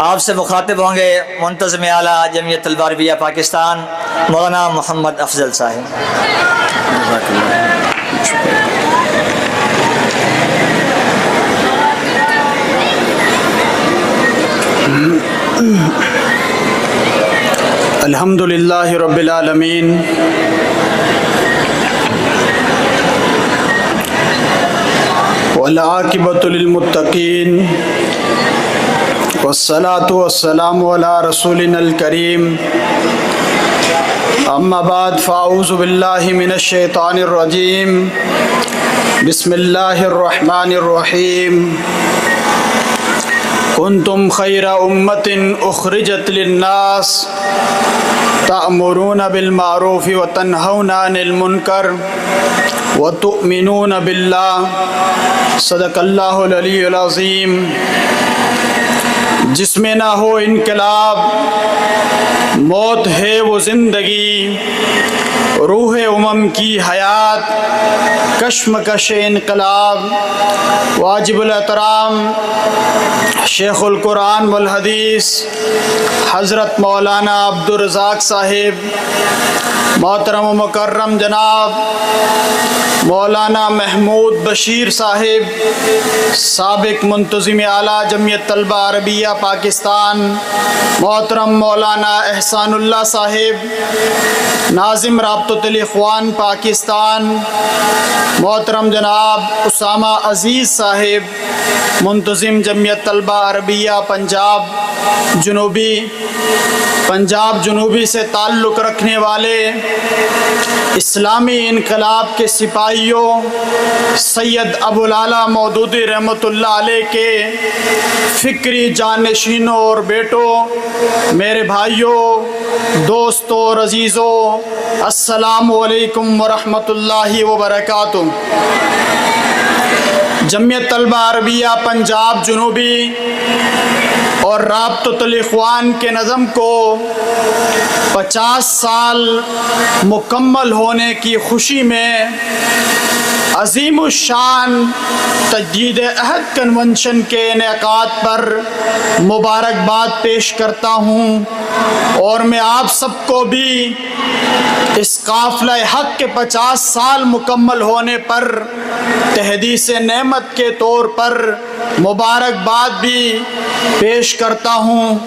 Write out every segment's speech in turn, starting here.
آپ سے مخاطب ہوں گے منتظم اعلیٰ جمعیت طلبہ عربیہ پاکستان مولانا محمد افضل صاحب۔ الحمد للہ رب العالمین والعاقبۃ للمتقین والصلاة والسلام علی رسولنا الکریم اما بعد فاعوذ باللہ من الشیطان الرجیم بسم اللہ الرحمن الرحیم کنتم خیر امت اخرجت للناس تأمرون بالمعروف وتنہون عن المنکر وتؤمنون باللہ صدق اللہ العلی العظیم۔ جس میں نہ ہو انقلاب موت ہے وہ زندگی، روح امم کی حیات کشمکش انقلاب۔ واجب الاحترام شیخ القرآن والحدیث حضرت مولانا عبدالرزاق صاحب، محترم و مکرم جناب مولانا محمود بشیر صاحب، سابق منتظم اعلیٰ جمعیت طلبہ عربیہ پاکستان، محترم مولانا احسان اللہ صاحب، ناظم رابطۃ الاخوان پاکستان، محترم جناب اسامہ عزیز صاحب، منتظم جمعیت طلبہ عربیہ پنجاب جنوبی سے تعلق رکھنے والے اسلامی انقلاب کے سپاہیوں، سید ابوالعلا مودودی رحمۃ اللہ علیہ کے فکری جانشینوں اور بیٹوں، میرے بھائیوں، دوستوں اور عزیزوں، السلام علیکم ورحمۃ اللہ وبرکاتہ۔ جمعیت طلبہ عربیہ پنجاب جنوبی اور رابطۃ الاخوان کے نظم کو 50 سال مکمل ہونے کی خوشی میں عظیم الشان تجدید عہد کنونشن کے انعقاد پر مبارکباد پیش کرتا ہوں، اور میں آپ سب کو بھی اس قافلہ حق کے 50 سال مکمل ہونے پر تحدیث نعمت کے طور پر مبارکباد بھی پیش کرتا ہوں۔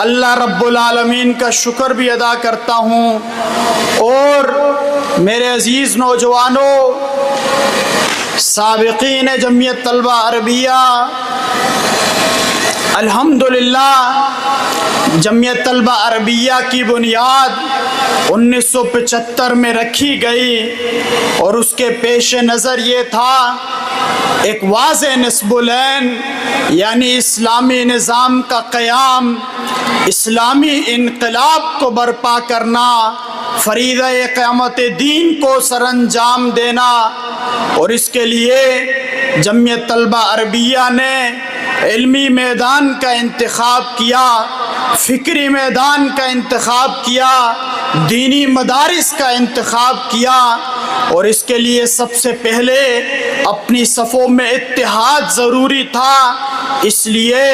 اللہ رب العالمین کا شکر بھی ادا کرتا ہوں۔ اور میرے عزیز نوجوانوں، سابقین جمعیت طلبہ عربیہ، الحمدللہ جمعیت طلبہ عربیہ کی بنیاد 1975 میں رکھی گئی، اور اس کے پیش نظر یہ تھا ایک واضح نصب العین، یعنی اسلامی نظام کا قیام، اسلامی انقلاب کو برپا کرنا، فریضہ قیامت دین کو سر انجام دینا۔ اور اس کے لیے جمعیت طلبہ عربیہ نے علمی میدان کا انتخاب کیا، فکری میدان کا انتخاب کیا، دینی مدارس کا انتخاب کیا، اور اس کے لیے سب سے پہلے اپنی صفوں میں اتحاد ضروری تھا۔ اس لیے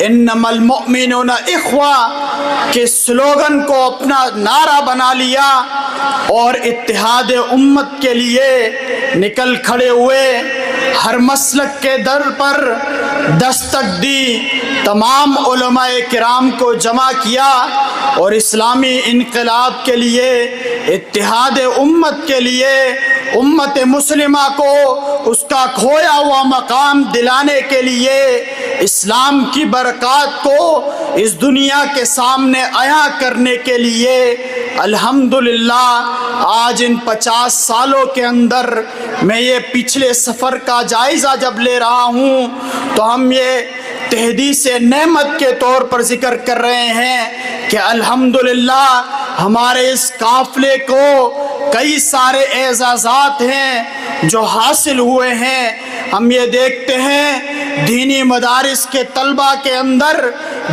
انما المؤمنون اخوہ کے سلوگن کو اپنا نعرہ بنا لیا، اور اتحاد امت کے لیے نکل کھڑے ہوئے، ہر مسلک کے در پر دستک دی، تمام علماء کرام کو جمع کیا، اور اسلامی انقلاب کے لیے، اتحاد امت کے لیے، امت مسلمہ کو اس کا کھویا ہوا مقام دلانے کے لیے، اسلام کی برکات کو اس دنیا کے سامنے عیاں کرنے کے لیے، الحمدللہ آج ان 50 سالوں کے اندر میں یہ پچھلے سفر کا جائزہ جب لے رہا ہوں تو ہم یہ تحدیث نعمت کے طور پر ذکر کر رہے ہیں کہ الحمدللہ ہمارے اس قافلے کو کئی سارے اعزازات ہیں جو حاصل ہوئے ہیں۔ ہم یہ دیکھتے ہیں دینی مدارس کے طلبہ کے اندر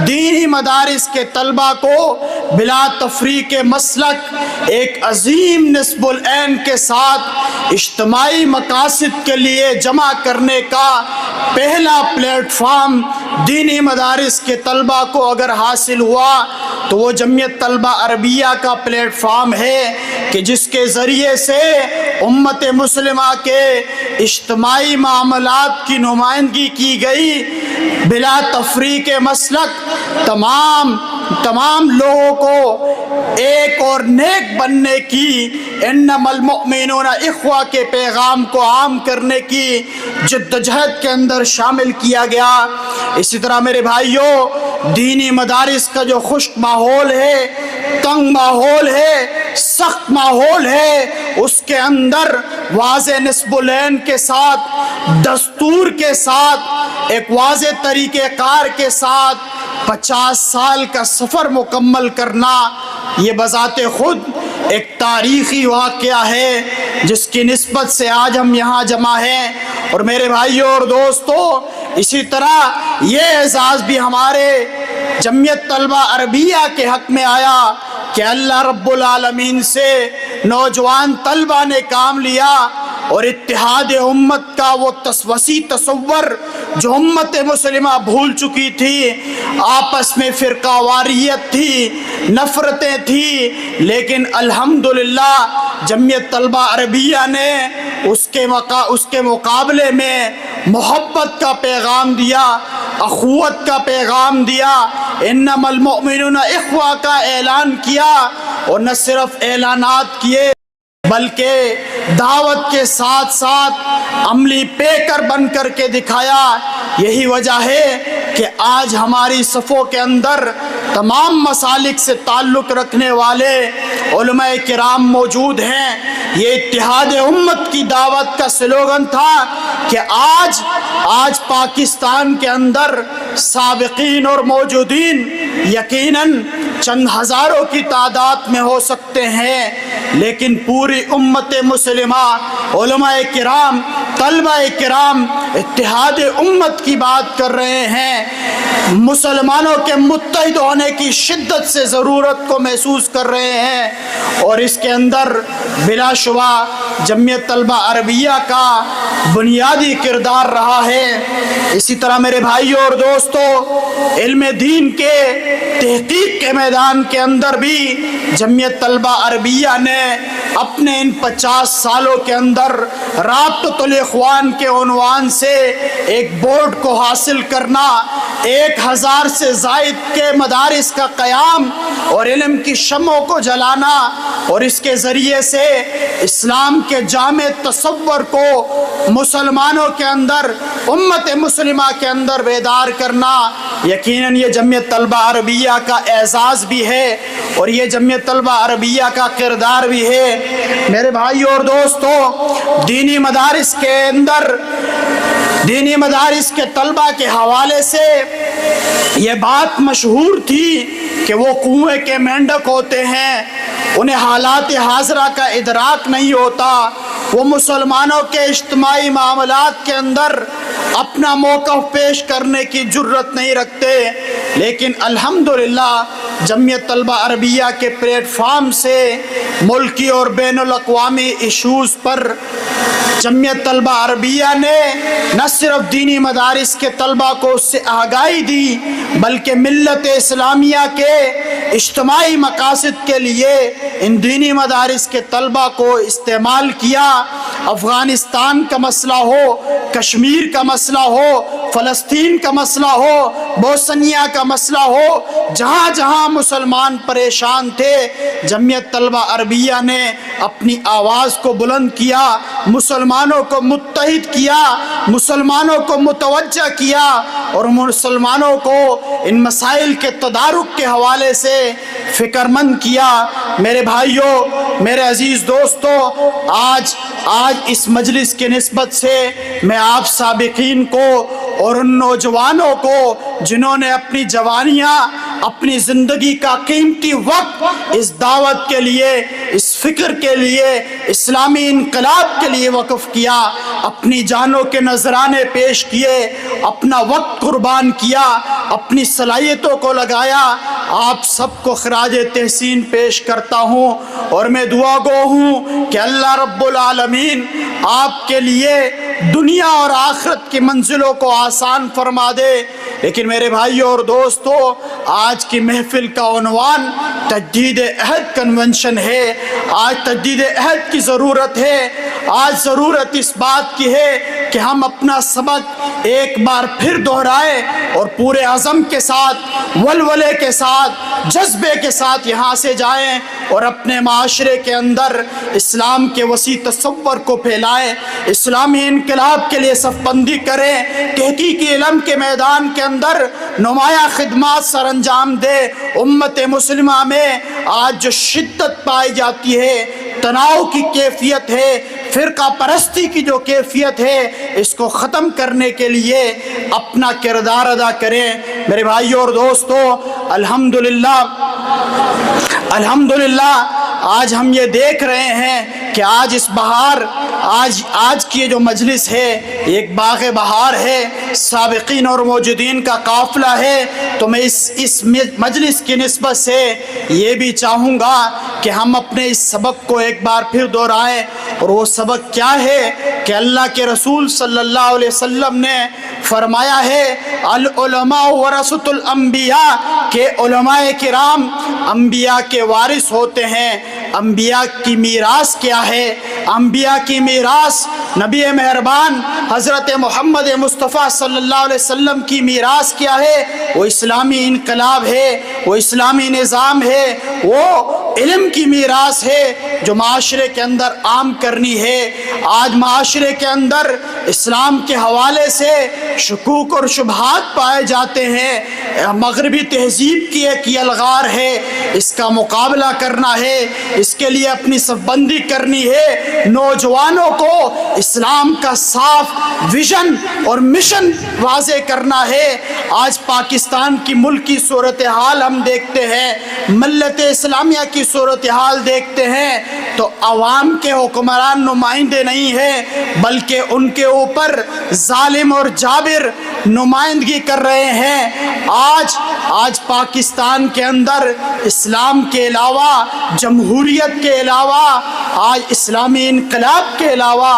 دینی مدارس کے طلبہ کو بلا تفریق مسلک ایک عظیم نصب العین کے ساتھ اجتماعی مقاصد کے لیے جمع کرنے کا پہلا پلیٹ فارم دینی مدارس کے طلبہ کو اگر حاصل ہوا تو وہ جمعیت طلبہ عربیہ کا پلیٹ فارم ہے کہ جس کے ذریعے سے امت مسلمہ کے اجتماعی معاملات کی نمائندگی کی گئی بلا تفریق مسلک تمام لوگوں کو ایک اور نیک بننے کی انما المؤمنون اخوہ کے پیغام کو عام کرنے کی جدوجہد کے اندر شامل کیا گیا۔ اسی طرح میرے بھائیوں دینی مدارس کا جو خشک ماحول ہے، تنگ ماحول ہے، سخت ماحول ہے، اس کے اندر واضح نصب العین کے ساتھ، دستور کے ساتھ، ایک واضح طریقہ کار کے ساتھ 50 سال کا سفر مکمل کرنا یہ بذات خود ایک تاریخی واقعہ ہے جس کی نسبت سے آج ہم یہاں جمع ہیں۔ اور میرے بھائیوں اور دوستوں اسی طرح یہ اعزاز بھی ہمارے جمعیت طلبہ عربیہ کے حق میں آیا کہ اللہ رب العالمین سے نوجوان طلبہ نے کام لیا اور اتحاد امت کا وہ وسیع تصور جو امت مسلمہ بھول چکی تھی، آپس میں فرقہ واریت تھی، نفرتیں تھی، لیکن الحمدللہ جمعیت طلبہ عربیہ نے اس کے مقابلے میں محبت کا پیغام دیا، اخوت کا پیغام دیا، انما المؤمنون اخوہ کا اعلان کیا، اور نہ صرف اعلانات کیے بلکہ دعوت کے ساتھ ساتھ عملی پیکر بن کر کے دکھایا۔ یہی وجہ ہے کہ آج ہماری صفوں کے اندر تمام مسالک سے تعلق رکھنے والے علماء کرام موجود ہیں۔ یہ اتحاد امت کی دعوت کا سلوگن تھا کہ آج پاکستان کے اندر سابقین اور موجودین یقیناً چند ہزاروں کی تعداد میں ہو سکتے ہیں، لیکن پوری امت مسلمہ، علماء کرام، طلبہ کرام اتحاد امت کی بات کر رہے ہیں، مسلمانوں کے متحد ہونے کی شدت سے ضرورت کو محسوس کر رہے ہیں، اور اس کے اندر بلا شبہ جمعیت طلبہ عربیہ کا بنیادی کردار رہا ہے۔ اسی طرح میرے بھائیوں اور دوستوں علم دین کے تحقیق کے میدان کے اندر بھی جمعیت طلبہ عربیہ نے اپنے ان 50 سالوں کے اندر رابطۃ الاخوان کے عنوان سے ایک بورڈ کو حاصل کرنا، 1000 سے زائد کے مدارس کا قیام اور علم کی شمعوں کو جلانا، اور اس کے ذریعے سے اسلام کے جامع تصور کو مسلمانوں کے اندر، امت مسلمہ کے اندر بیدار کرنا، یقیناً یہ جمعیت طلبہ عربیہ کا اعزاز بھی ہے اور یہ جمعیت طلبہ عربیہ کا کردار بھی ہے۔ میرے بھائیوں اور دوستوں دینی مدارس کے اندر دینی مدارس کے طلبہ کے حوالے سے یہ بات مشہور تھی کہ وہ کنویں کے مینڈک ہوتے ہیں، انہیں حالات حاضرہ کا ادراک نہیں ہوتا، وہ مسلمانوں کے اجتماعی معاملات کے اندر اپنا موقف پیش کرنے کی جرت نہیں رکھتے، لیکن الحمدللہ جمعیت طلبہ عربیہ کے پلیٹ فارم سے ملکی اور بین الاقوامی ایشوز پر جمعیت طلبہ عربیہ نے نہ صرف دینی مدارس کے طلبہ کو اس سے آگاہی دی بلکہ ملت اسلامیہ کے اجتماعی مقاصد کے لیے ان دینی مدارس کے طلبہ کو استعمال کیا۔ افغانستان کا مسئلہ ہو، کشمیر کا مسئلہ ہو، فلسطین کا مسئلہ ہو، بوسنیا کا مسئلہ ہو، جہاں جہاں مسلمان پریشان تھے جمعیت طلبہ عربیہ نے اپنی آواز کو بلند کیا، مسلمانوں کو متحد کیا، مسلمانوں کو متوجہ کیا اور مسلمانوں کو ان مسائل کے تدارک کے حوالے سے فکر مند کیا۔ میرے بھائیوں، میرے عزیز دوستوں، آج اس مجلس کے نسبت سے میں آپ سابقین کو اور ان نوجوانوں کو جنہوں نے اپنی جوانیاں اپنی زندگی کا قیمتی وقت اس دعوت کے لیے، اس فکر کے لیے، اسلامی انقلاب کے لیے وقف کیا، اپنی جانوں کے نذرانے پیش کیے، اپنا وقت قربان کیا، اپنی صلاحیتوں کو لگایا، آپ سب کو خراج تحسین پیش کرتا ہوں اور میں دعا گو ہوں کہ اللہ رب العالمین آپ کے لیے دنیا اور آخرت کی منزلوں کو آسان فرما دے۔ لیکن میرے بھائیوں اور دوستو، آج کی محفل کا عنوان تجدید عہد کنونشن ہے۔ آج تجدید عہد کی ضرورت ہے۔ آج ضرورت اس بات کی ہے کہ ہم اپنا سبق ایک بار پھر دہرائیں اور پورے عزم کے ساتھ، ولولے کے ساتھ، جذبے کے ساتھ یہاں سے جائیں اور اپنے معاشرے کے اندر اسلام کے وسیع تصور کو پھیلائیں، اسلامی انقلاب کے لیے صف بندی کریں، تحقیقی علم کے میدان کے اندر نمایاں خدمات سر انجام دے۔ امت مسلمہ میں آج جو شدت پائی جاتی ہے، تناؤ کی کیفیت ہے، فرقہ پرستی کی جو کیفیت ہے، اس کو ختم کرنے کے لیے اپنا کردار ادا کریں۔ میرے بھائیوں اور دوستو، الحمدللہ آج ہم یہ دیکھ رہے ہیں کہ آج اس بہار، آج کی جو مجلس ہے ایک باغ بہار ہے، سابقین اور موجودین کا قافلہ ہے۔ تو میں اس مجلس کی نسبت سے یہ بھی چاہوں گا کہ ہم اپنے اس سبق کو ایک بار پھر دہرائیں، اور وہ سبق کیا ہے کہ اللہ کے رسول صلی اللہ علیہ وسلم نے فرمایا ہے العلماء ورثۃ الانبیاء، کہ علماء کرام انبیاء کے وارث ہوتے ہیں۔ انبیاء کی میراث کیا ہے؟ انبیاء کی میراث نبی مہربان حضرت محمد مصطفیٰ صلی اللہ علیہ وسلم کی میراث کیا ہے؟ وہ اسلامی انقلاب ہے، وہ اسلامی نظام ہے، وہ علم کی میراث ہے جو معاشرے کے اندر عام کرنی ہے۔ آج معاشرے کے اندر اسلام کے حوالے سے شکوک اور شبہات پائے جاتے ہیں، مغربی تہذیب کی ایک یلغار ہے، اس کا مقابلہ کرنا ہے، اس کے لیے اپنی صف بندی کرنی ہے، نوجوانوں کو اسلام کا صاف ویژن اور مشن واضح کرنا ہے۔ آج پاکستان کی ملکی صورتحال ہم دیکھتے ہیں، ملت اسلامیہ کی صورتحال دیکھتے ہیں تو عوام کے حکمران نمائندے نہیں ہیں، بلکہ ان کے اوپر ظالم اور جابر نمائندگی کر رہے ہیں۔ آج پاکستان کے اندر اسلام کے علاوہ، جمہوریت کے علاوہ، آج اسلامی انقلاب کے علاوہ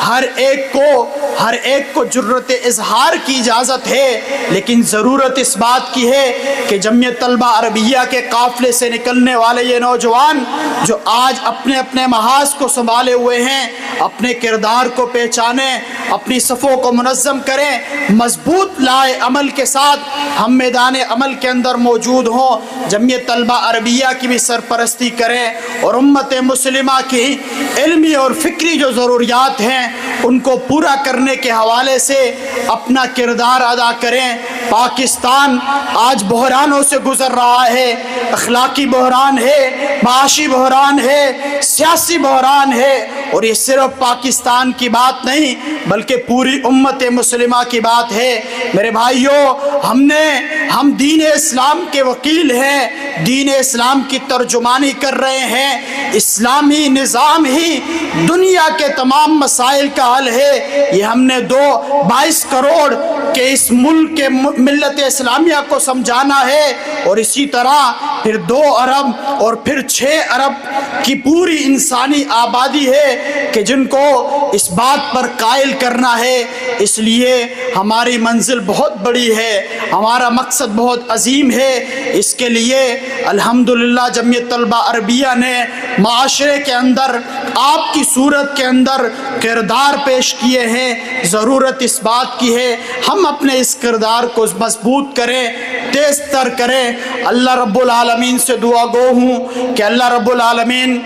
ہر ایک کو جرت اظہار کی اجازت ہے، لیکن ضرورت اس بات کی ہے کہ جمعیت طلبہ عربیہ کے قافلے سے نکلنے والے یہ نوجوان جو آج اپنے محاذ کو سنبھالے ہوئے ہیں، اپنے کردار کو پہچانیں، اپنی صفوں کو منظم کریں، مضبوط لائے عمل کے ساتھ ہم میدان عمل کے اندر موجود ہوں، جمعیت طلبہ عربیہ کی بھی سرپرستی کریں اور امت مسلمہ کی علمی اور فکری جو ضروریات ہیں ان کو پورا کرنے کے حوالے سے اپنا کردار ادا کریں۔ پاکستان آج بحرانوں سے گزر رہا ہے، اخلاقی بحران ہے، معاشی بحران ہے، سیاسی بحران ہے، اور یہ صرف پاکستان کی بات نہیں بلکہ پوری امت مسلمہ کی بات ہے۔ میرے بھائیوں، ہم دین اسلام کے وکیل ہیں، دین اسلام کی ترجمانی کر رہے ہیں۔ اسلامی نظام ہی دنیا کے تمام مسائل کا حل ہے۔ یہ ہم نے 22 کروڑ کے اس ملک کے ملت اسلامیہ کو سمجھانا ہے، اور اسی طرح پھر 2 ارب اور پھر 6 ارب کی پوری انسانی آبادی ہے کہ جن کو اس بات پر قائل کرنا ہے۔ اس لیے ہماری منزل بہت بڑی ہے، ہمارا مقصد بہت عظیم ہے۔ اس کے لیے الحمدللہ جمعیت طلبہ عربیہ نے معاشرے کے اندر آپ کی صورت کے اندر کردار پیش کیے ہیں۔ ضرورت اس بات کی ہے ہم اپنے اس کردار کو مضبوط کریں، تیز تر کریں۔ اللہ رب العالمین سے دعا گو ہوں کہ اللہ رب العالمین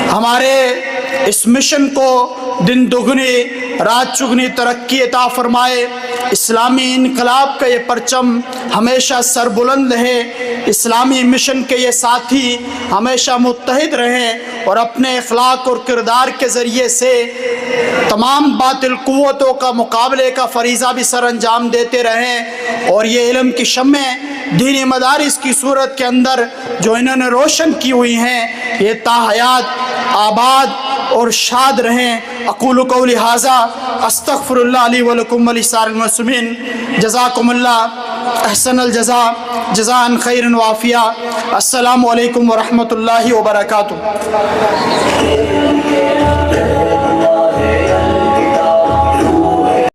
ہمارے اس مشن کو دن دگنی رات چگنی ترقی عطا فرمائے، اسلامی انقلاب کا یہ پرچم ہمیشہ سربلند رہے، اسلامی مشن کے یہ ساتھی ہمیشہ متحد رہیں اور اپنے اخلاق اور کردار کے ذریعے سے تمام باطل قوتوں کا مقابلے کا فریضہ بھی سر انجام دیتے رہیں، اور یہ علم کی شمعیں دینی مدارس کی صورت کے اندر جو انہوں نے روشن کی ہوئی ہیں یہ تاحیات آباد اور شاد رہیں۔ اقول قولی ھذا استغفر اللہ لی ولکم ولسائر المسلمین، جزاکم اللہ احسن الجزاء جزاء خیر وافیہ۔ السلام علیکم ورحمۃ اللہ وبرکاتہ۔